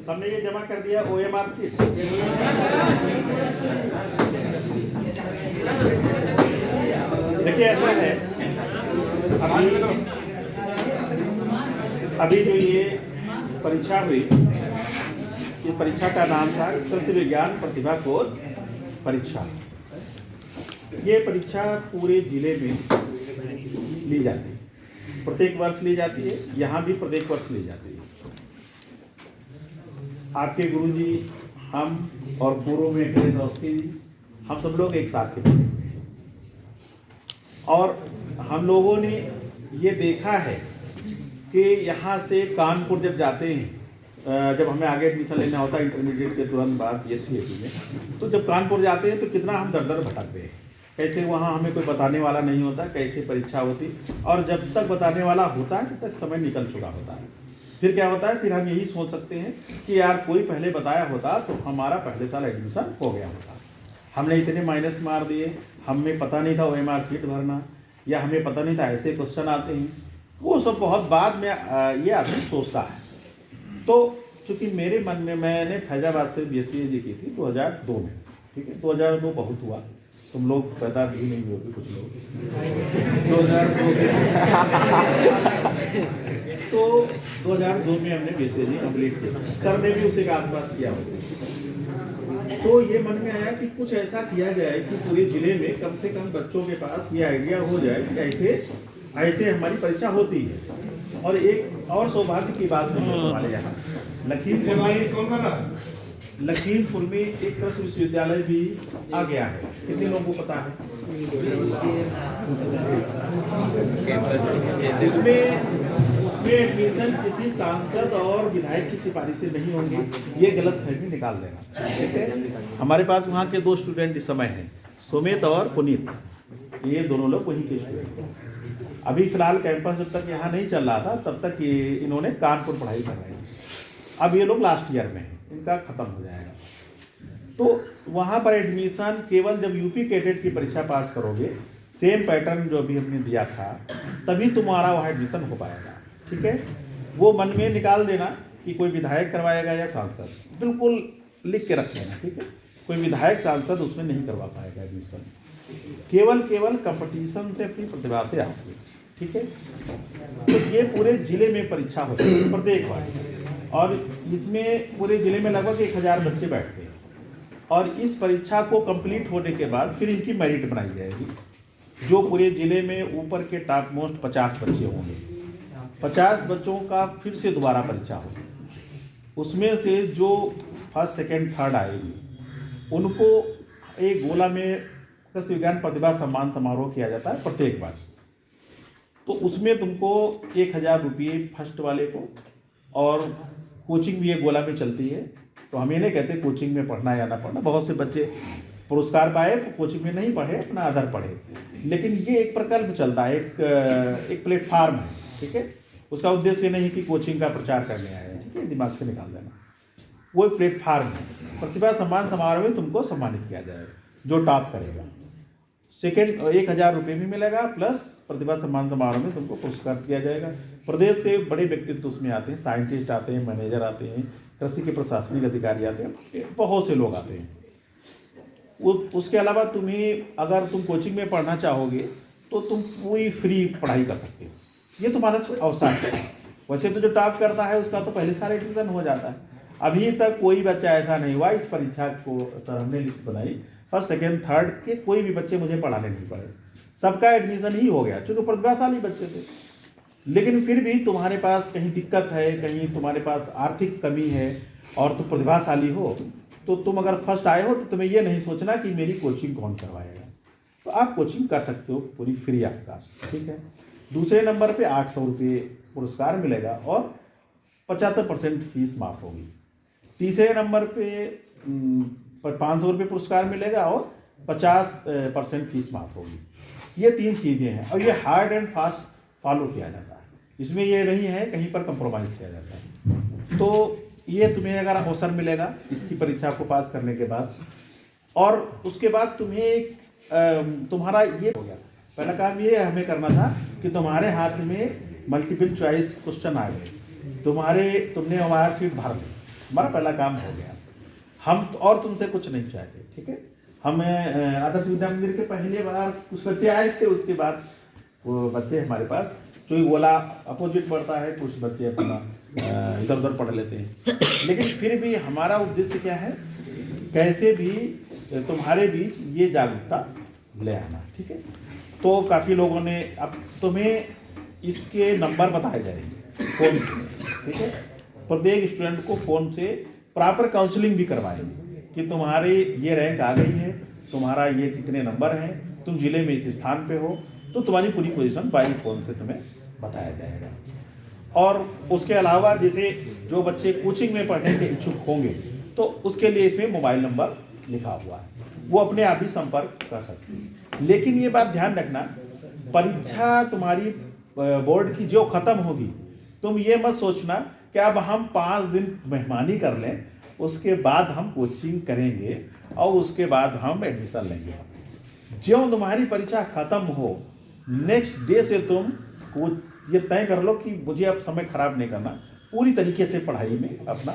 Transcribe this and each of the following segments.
सबने ये जमा कर दिया OMR सीट। देखिए ऐसा है, अभी जो ये परीक्षा हुई, इस परीक्षा का नाम था कृषि विज्ञान प्रतिभा खोज परीक्षा। ये परीक्षा पूरे जिले में ली जाती है, प्रत्येक वर्ष ली जाती है, यहाँ भी प्रत्येक वर्ष ली जाती है। आपके गुरुजी, हम और पूर्व में मेरे दोस्ती, हम सब लोग एक साथ थे और हम लोगों ने ये देखा है कि यहाँ से कानपुर जब जाते हैं, जब हमें आगे एडमिशन लेना होता है इंटरमीडिएट के तुरंत बाद SCAT में, तो जब कानपुर जाते हैं तो कितना हम दर दर भटकते हैं, कैसे वहाँ हमें कोई बताने वाला नहीं होता, कैसे परीक्षा होती, और जब तक बताने वाला होता है तब तक समय निकल चुका होता है। फिर क्या होता है, फिर हम यही सोच सकते हैं कि यार कोई पहले बताया होता तो हमारा पहले साल एडमिशन हो गया होता। हमने इतने माइनस मार दिए, हमें पता नहीं था OMR सीट भरना, या हमें पता नहीं था ऐसे क्वेश्चन आते हैं, वो सब बहुत बाद में ये आदमी सोचता है। तो चूँकि मेरे मन में, मैंने फैजाबाद से BSc की थी 2002 में, ठीक है, 2002 बहुत हुआ, तुम लोग पैदा भी नहीं होगे कुछ लोग 2002 तो 2002 में हमने BSc कंप्लीट किया, सर ने भी उसी के आसपास किया होगा। तो ये मन में आया कि कुछ ऐसा किया जाए कि पूरे जिले में कम से कम बच्चों के पास ये आइडिया हो जाए कि ऐसे हमारी परीक्षा होती है। और एक और सौभाग्य की बात है हमारे यहाँ लखीमपुर में एक कृषि विश्वविद्यालय भी आ गया है। कितने लोगों को पता है? उसमें एडमिशन किसी सांसद और विधायक की सिफारिश से नहीं होंगे, ये गलतफहमी निकाल देना, ठीक है। हमारे पास वहाँ के 2 स्टूडेंट इस समय हैं, सुमित और पुनीत, ये दोनों लोग वहीं के स्टूडेंट हैं। अभी फिलहाल कैंपस जब तक यहाँ नहीं चल रहा था तब तक ये इन्होंने कानपुर पढ़ाई कर रहे हैं। अब ये लोग लास्ट ईयर में हैं, इनका खत्म हो जाएगा। तो वहाँ पर एडमिशन केवल जब यूपी कैडेट की परीक्षा पास करोगे, सेम पैटर्न जो अभी हमने दिया था, तभी तुम्हारा वहाँ एडमिशन हो पाएगा, ठीक है। वो मन में निकाल देना कि कोई विधायक करवाएगा या सांसद, बिल्कुल लिख के रख लेना, ठीक है। कोई विधायक सांसद उसमें नहीं करवा पाएगा एडमिशन, केवल कंपटीशन से, अपनी प्रतिभा से आती है, ठीक है। तो ये पूरे जिले में परीक्षा होती है प्रत्येक बार, और इसमें पूरे जिले में लगभग 1000 बच्चे बैठते हैं। और इस परीक्षा को कंप्लीट होने के बाद फिर इनकी मेरिट बनाई जाएगी, जो पूरे जिले में ऊपर के टॉप मोस्ट 50 बच्चे होंगे। 50 बच्चों का फिर से दोबारा परीक्षा होगी, उसमें से जो फर्स्ट सेकेंड थर्ड आएगी उनको एक गोला में कृषि विज्ञान प्रतिभा सम्मान समारोह किया जाता है प्रत्येक वर्ष। तो उसमें तुमको 1000 रुपये फर्स्ट वाले को, और कोचिंग भी एक गोला में चलती है। तो हम ये नहीं कहते कोचिंग में पढ़ना या ना पढ़ना, बहुत से बच्चे पुरस्कार पाए कोचिंग में नहीं पढ़े, अपना अदर पढ़े, लेकिन ये एक प्रकल्प चलता है, एक प्लेटफार्म है, ठीक है। उसका उद्देश्य नहीं कि कोचिंग का प्रचार करने आए हैं, ठीक है, दिमाग से निकाल देना। वो एक प्लेटफार्म है, प्रतिभा सम्मान समारोह में तुमको सम्मानित किया जाएगा जो टॉप करेगा। सेकेंड 1000 रुपये भी मिलेगा, प्लस प्रतिभा सम्मान समारोह में तुमको पुरस्कार दिया जाएगा। प्रदेश से बड़े व्यक्तित्व उसमें आते हैं, साइंटिस्ट आते हैं, मैनेजर आते हैं, कृषि के प्रशासनिक अधिकारी आते हैं, बहुत से लोग आते हैं। उसके अलावा तुम्हें, अगर तुम कोचिंग में पढ़ना चाहोगे तो तुम पूरी फ्री पढ़ाई कर सकते हो, ये तुम्हारा अवसर है। वैसे तो जो टॉप करता है उसका तो पहले सारा एडमिशन हो जाता है। अभी तक कोई बच्चा ऐसा नहीं हुआ, इस परीक्षा को सर हमने लिस्ट बनाई, फर्स्ट सेकेंड थर्ड के कोई भी बच्चे मुझे पढ़ाने नहीं पड़े, सबका एडमिशन ही हो गया, चूँकि प्रतिभाशाली बच्चे थे। लेकिन फिर भी तुम्हारे पास कहीं दिक्कत है, कहीं तुम्हारे पास आर्थिक कमी है और तुम प्रतिभाशाली हो, तो तुम अगर फर्स्ट आए हो तो तुम्हें ये नहीं सोचना कि मेरी कोचिंग कौन करवाएगा, तो आप कोचिंग कर सकते हो पूरी फ्री ऑफ कॉस्ट, ठीक है। दूसरे नंबर पे 800 रुपये पुरस्कार मिलेगा और 75% फीस माफ़ होगी। तीसरे नंबर पे 500 रुपये पुरस्कार मिलेगा और 50% फीस माफ़ होगी। ये 3 चीज़ें हैं और ये हार्ड एंड फास्ट फॉलो किया जाता है, इसमें ये नहीं है कहीं पर कंप्रोमाइज़ किया जाता है। तो ये तुम्हें अगर अवसर मिलेगा इसकी परीक्षा को पास करने के बाद, और उसके बाद तुम्हें तुम्हारा ये हो गया, पहला काम ये हमें करना था कि तुम्हारे हाथ में मल्टीपल चॉइस क्वेश्चन आ गए, तुमने OMR सीट भर ली, हमारा पहला काम हो गया। हम और तुमसे कुछ नहीं चाहते, ठीक है। हम आदर्श विद्या मंदिर के पहले बार कुछ बच्चे आए थे, उसके बाद वो बच्चे हमारे पास चोई गोला अपोजिट पढ़ता है, कुछ बच्चे अपना इधर उधर पढ़ लेते हैं। लेकिन फिर भी हमारा उद्देश्य क्या है, कैसे भी तुम्हारे बीच ये जागरूकता ले आना, ठीक है। तो काफ़ी लोगों ने, अब तुम्हें इसके नंबर बताए जाएंगे फ़ोन से, ठीक है। प्रत्येक स्टूडेंट को फ़ोन से प्रॉपर काउंसलिंग भी करवाएंगे कि तुम्हारी ये रैंक आ गई है, तुम्हारा ये कितने नंबर हैं, तुम जिले में इस स्थान पे हो, तो तुम्हारी पूरी पोजीशन बाई फ़ोन से तुम्हें बताया जाएगा। और उसके अलावा जैसे जो बच्चे कोचिंग में पढ़ने के इच्छुक होंगे, तो उसके लिए इसमें मोबाइल नंबर लिखा हुआ है, वो अपने आप ही संपर्क कर सकते हैं। लेकिन ये बात ध्यान रखना, परीक्षा तुम्हारी बोर्ड की जो ख़त्म होगी, तुम ये मत सोचना कि अब हम 5 दिन मेहमानी कर लें, उसके बाद हम कोचिंग करेंगे और उसके बाद हम एडमिशन लेंगे। जो तुम्हारी परीक्षा ख़त्म हो, नेक्स्ट डे से तुम को ये तय कर लो कि मुझे अब समय खराब नहीं करना, पूरी तरीके से पढ़ाई में अपना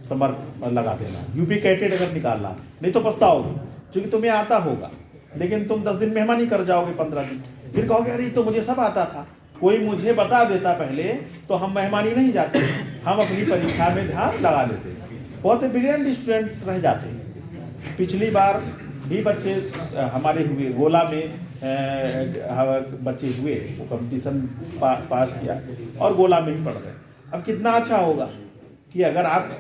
समर्पण लगा देना। यूपी कैटेड अगर निकालना, नहीं तो पछताओगे, क्योंकि तुम्हें आता होगा, लेकिन तुम 10 दिन मेहमानी कर जाओगे, 15 दिन, फिर कहोगे अरे तो मुझे सब आता था, कोई मुझे बता देता पहले तो हम मेहमानी नहीं जाते, हम अपनी परीक्षा में ध्यान लगा लेते। बहुत ब्रिलियंट स्टूडेंट रह जाते हैं। पिछली बार भी बच्चे हमारे हुए, गोला में बच्चे हुए, वो कंपटीशन पास किया और गोला में ही पढ़ गए। अब कितना अच्छा होगा कि अगर आप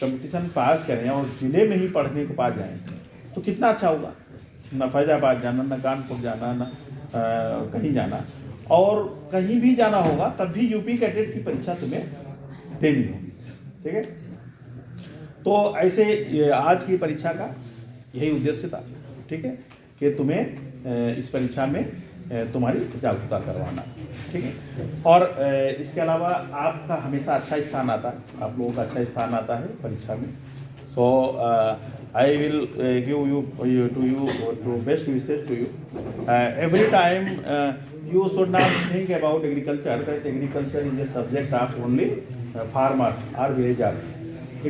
कंपटीशन पास करें और जिले में ही पढ़ने को पा जाएं, तो कितना अच्छा होगा। न फैजाबाद जाना, न कानपुर जाना, न कहीं जाना, और कहीं भी जाना होगा तब भी यूपी कैडेट की परीक्षा तुम्हें देनी होगी, ठीक है। तो ऐसे आज की परीक्षा का यही उद्देश्य था, ठीक है, कि तुम्हें इस परीक्षा में तुम्हारी जागरूकता करवाना, ठीक है। और इसके अलावा आपका हमेशा अच्छा स्थान आता है, आप लोगों का अच्छा स्थान आता है परीक्षा में। So I will give you two best wishes to you. Every time you should not think about agriculture that agriculture is a subject of only farmers or villagers.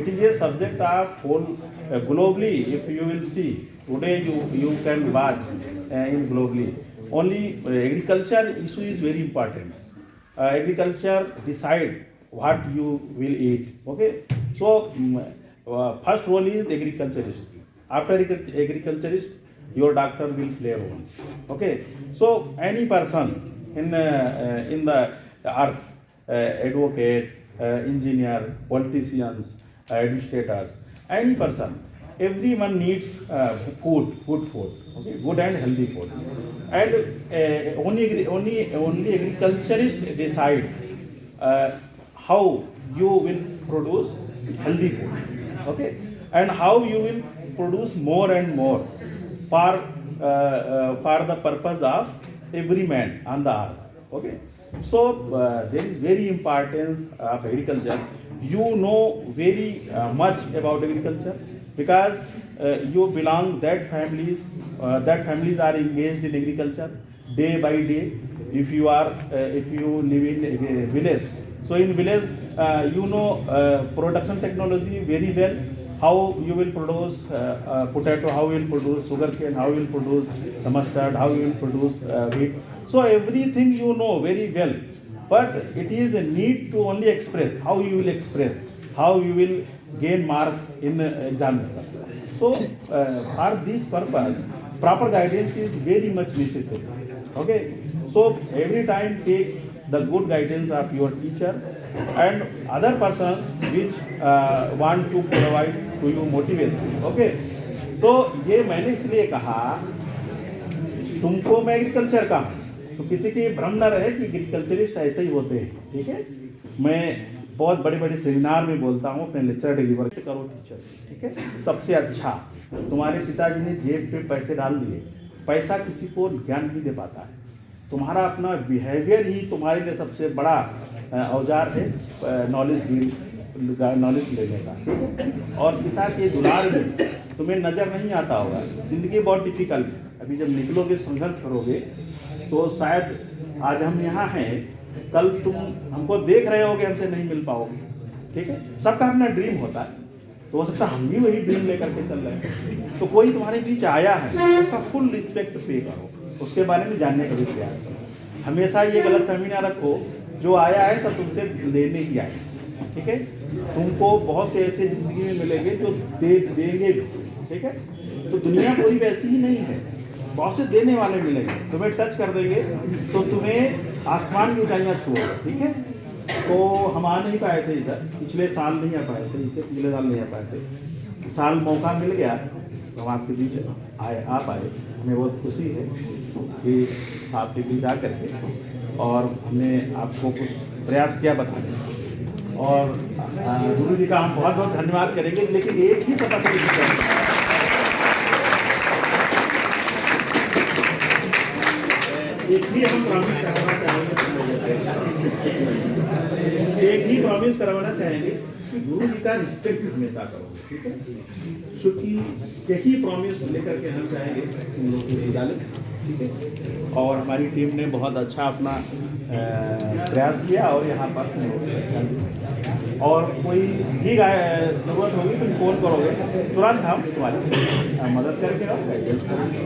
It is a subject of whole globally. If you will see today, you can watch in globally. Only agriculture issue is very important. Agriculture decide what you will eat. Okay, so first role is agriculturist. After agriculturist, your doctor will play a role. Okay, so any person in the earth, advocate, engineer, politicians, administrators, any person, everyone needs good food. Okay, good and healthy food, and only agriculturist decide how you will produce healthy food. Okay, and how you will produce more and more for the purpose of every man on the earth. Okay, so there is very importance of agriculture. You know very much about agriculture because you belong that families are engaged in agriculture day by day. If you live in a village, so in village you know production technology very well. How you will produce potato, how you will produce sugarcane, how you will produce the mustard, how you will produce wheat. So everything you know very well, but it is a need to only express how you will express, how you will gain marks in examination. So for this purpose, proper guidance is very much necessary. Okay, so every time take the good guidance of your teacher and other person which want to provide to you motivation. Okay, तो ये मैंने इसलिए कहा तुमको मैं agriculture का हूँ, तो किसी की भ्रम न रहे कि एग्रीकल्चरिस्ट ऐसे ही होते हैं, ठीक है। मैं बहुत बड़े बड़े सेमिनार में बोलता हूँ, अपने लेक्चर डिलीवर करो टीचर, ठीक है। सबसे अच्छा, तुम्हारे पिताजी ने जेब पे पैसे डाल दिए, पैसा किसी को ज्ञान नहीं दे पाता है, तुम्हारा अपना बिहेवियर ही तुम्हारे लिए सबसे बड़ा औजार है नॉलेज लेने का, ठीक है। और पिता के दुलार में तुम्हें नज़र नहीं आता होगा, ज़िंदगी बहुत डिफिकल्ट है। अभी जब निकलोगे, संघर्ष करोगे, तो शायद आज हम यहाँ हैं, कल तुम हमको देख रहे होगे, हमसे नहीं मिल पाओगे, ठीक है। सबका अपना ड्रीम होता है, तो हो सकता है हम भी वही ड्रीम लेकर के चल रहे हैं। तो कोई तुम्हारे बीच आया है, उसका फुल रिस्पेक्ट पे करो, उसके बारे में जानने का भी प्रयास करो। हमेशा ये गलत फहमी ना रखो जो आया है सब तुमसे लेने ही आए, ठीक है। तुमको बहुत से ऐसे जिंदगी में मिलेंगे जो देंगे भी, ठीक है। तो दुनिया पूरी वैसी ही नहीं है, बहुत से देने वाले मिलेंगे, तुम्हें टच कर देंगे तो तुम्हें आसमान की ऊंचाइयां छुओगे, ठीक है। तो हम आ नहीं पाए थे इधर, पिछले साल नहीं आ पाए थे, इससे पिछले साल नहीं आ पाए थे। साल मौका मिल गया तो हम आपके बीच आ पाए। हमें बहुत खुशी है कि आपके बीच आ करके, और हमने आपको कुछ प्रयास किया बताने का। और गुरु जी का हम बहुत बहुत धन्यवाद करेंगे। लेकिन एक ही पता चल, एक ही हम प्रॉमिस करवाना चाहेंगे, एक ही प्रॉमिस करवाना चाहेंगे कि गुरु जी का रिस्पेक्ट हमेशा करोगे, ठीक है। क्योंकि यही प्रॉमिस लेकर के हम चाहेंगे तुम लोग को डालें, ठीक है। और हमारी टीम ने बहुत अच्छा अपना प्रयास किया, और यहाँ पर और कोई भी जरूरत होगी तुम फोन करोगे तुरंत हम तुम्हारी मदद करके और गाइडेंस करेंगे।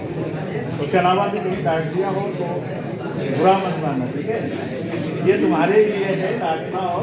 उसके अलावा भी कहीं डांट दिया हो तो बुरा मत मानना, ठीक है। ये तुम्हारे लिए है डांटना और